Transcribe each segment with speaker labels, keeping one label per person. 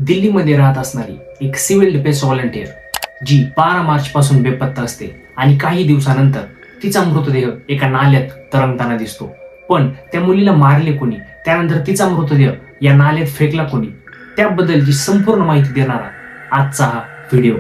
Speaker 1: दिल्लीमध्ये राहत असणारी एक सिव्हिल डिफेन्स व्हॉलंटियर जी 12 मार्च पासून बेपत्ता असते आणि काही दिवसानंतर तिचा मृतदेह एका नाल्यात तरंगताना दिसतो। पण त्या मुलीला मारले कोणी, त्यानंतर तिचा मृतदेह या नाल्यात फेकला कोणी, त्याबद्दलची संपूर्ण माहिती देणारा आजचा हा व्हिडिओ।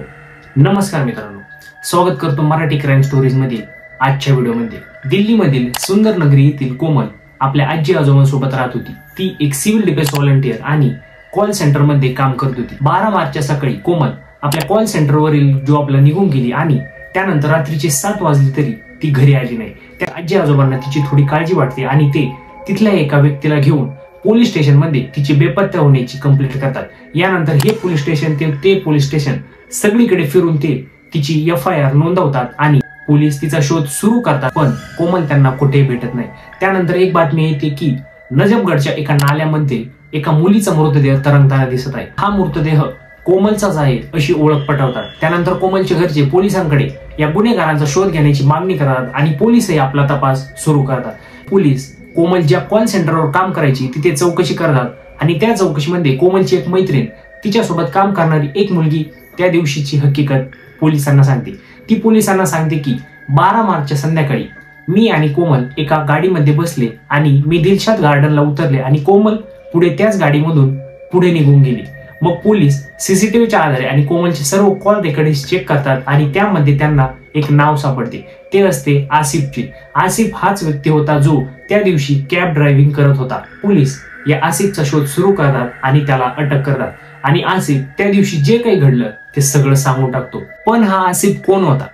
Speaker 1: नमस्कार मित्रांनो, स्वागत करतो मराठी क्राईम स्टोरीज मधील आजच्या व्हिडिओमध्ये। दिल्लीमधील सुंदर नगरी येथील कोमल आपल्या आजी आजोबांसोबत राहत होती। ती एक सिव्हिल डिफेन्स व्हॉलंटियर आणि कॉल सेंटर मध्ये काम करत होती। 12 मार्चच्या सकाळी कोमल आपल्या कॉल सेंटरवरील जॉबला निघून गेली आणि त्यानंतर रात्रीचे 7 वाजले तरी ती घरी आली नाही। त्या आजी आजोबांना तिची थोडी काळजी वाटते आणि ते तिथल्या एका व्यक्तीला घेऊन पोलीस स्टेशन मध्ये तिची बेपत्ता होण्याची कंप्लेंट करतात। यानंतर हे पोलीस स्टेशन ते पोलीस स्टेशन सगळीकडे फिरून ते तिची FIR नोंदवतात आणि पोलीस तिचा शोध सुरू करतात, पण कोमल त्यांना कुठेही भेटत नाही। त्यानंतर एक बातमी येते की नजफगडच्या एका नाल्यामध्ये एका मुलीचा मृतदेह तरंगताना दिसत आहे। हा मृतदेह कोमलचाच आहे अशी ओळख पटवतात। त्यानंतर कोमलचे घरचे पोलिसांकडे या गुन्हेगारांचा शोध घेण्याची मागणी करतात आणि पोलीसही आपला तपास सुरू करतात। पोलीस कोमल ज्या कॉल सेंटरवर काम करायची तिथे चौकशी करतात आणि त्या चौकशीमध्ये कोमलची एक मैत्रीण, तिच्यासोबत काम करणारी एक मुलगी त्या दिवशीची हकीकत पोलिसांना सांगते। ती पोलिसांना सांगते की 12 मार्चच्या संध्याकाळी मी आणि कोमल एका गाडीमध्ये बसले आणि मी दिलशाद गार्डनला उतरले आणि कोमल पुढे त्याच गाडीमधून पुढे निघून गेली। मग पोलीस CCTVच्या आधारे आणि कोमलचे सर्व कॉल रेकॉर्डिंग चेक करतात आणि त्यामध्ये त्यांना एक नाव सापडते। ते असते आसिफचे। आसिफ हाच व्यक्ती होता जो त्या दिवशी कॅब ड्रायव्हिंग करत होता। पोलीस या आसिफचा शोध सुरू करतात आणि त्याला अटक करतात आणि आसिफ त्या दिवशी जे काही घडलं ते सगळं सांगून टाकतो। पण हा आसिफ कोण होता,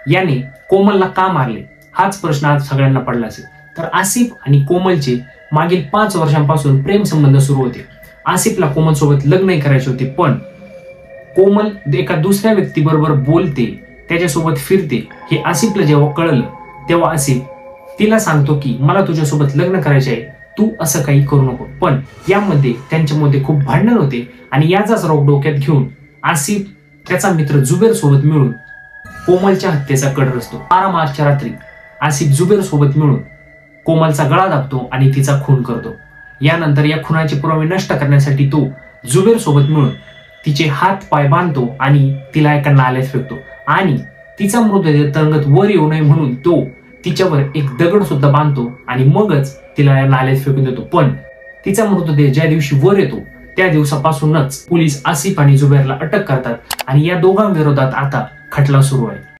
Speaker 1: याने कोमलला का मारले, हाच प्रश्न आज सगळ्यांना पडला असेल। तर आसिफ आणि कोमलचे मागील 5 वर्षांपासून प्रेम संबंध सुरू होते। आसिफला कोमल सोबत लग्न करायचे होते, पण कोमल एका दुसऱ्या व्यक्तीबरोबर बोलते, त्याच्यासोबत फिरते हे आसिफला जेव्हा कळलं तेव्हा आसिफ तिला सांगतो की मला तुझ्यासोबत लग्न करायचे आहे, तू असं काही करू नको। पण यामध्ये त्यांच्यामध्ये खूप भांडण होते आणि याचाच रोग डोक्यात घेऊन आसिफ त्याचा मित्र जुबेर सोबत मिळून कोमलच्या हत्येचा कट रचतो। 12 मार्चच्या रात्री आसिफ जुबेर सोबत मिळून कोमलचा गळा दाबतो आणि तिचा खून करतो। यानंतर या खुनाचे पुरावे नष्ट करण्यासाठी तो जुबेर सोबत मिळून तिचे हात पाय बांधतो आणि तिला एका नाल्यात फेकतो आणि तिचा मृतदेह तरंगत वर येऊ नये म्हणून तो तिच्यावर एक दगड सुद्धा बांधतो आणि मगच तिला या नाल्यात फेकून देतो। पण तिचा मृतदेह ज्या दिवशी वर येतो त्या दिवसापासूनच पोलीस आसिफ आणि जुबेरला अटक करतात आणि या दोघांविरोधात आता खटला सुरू आहे।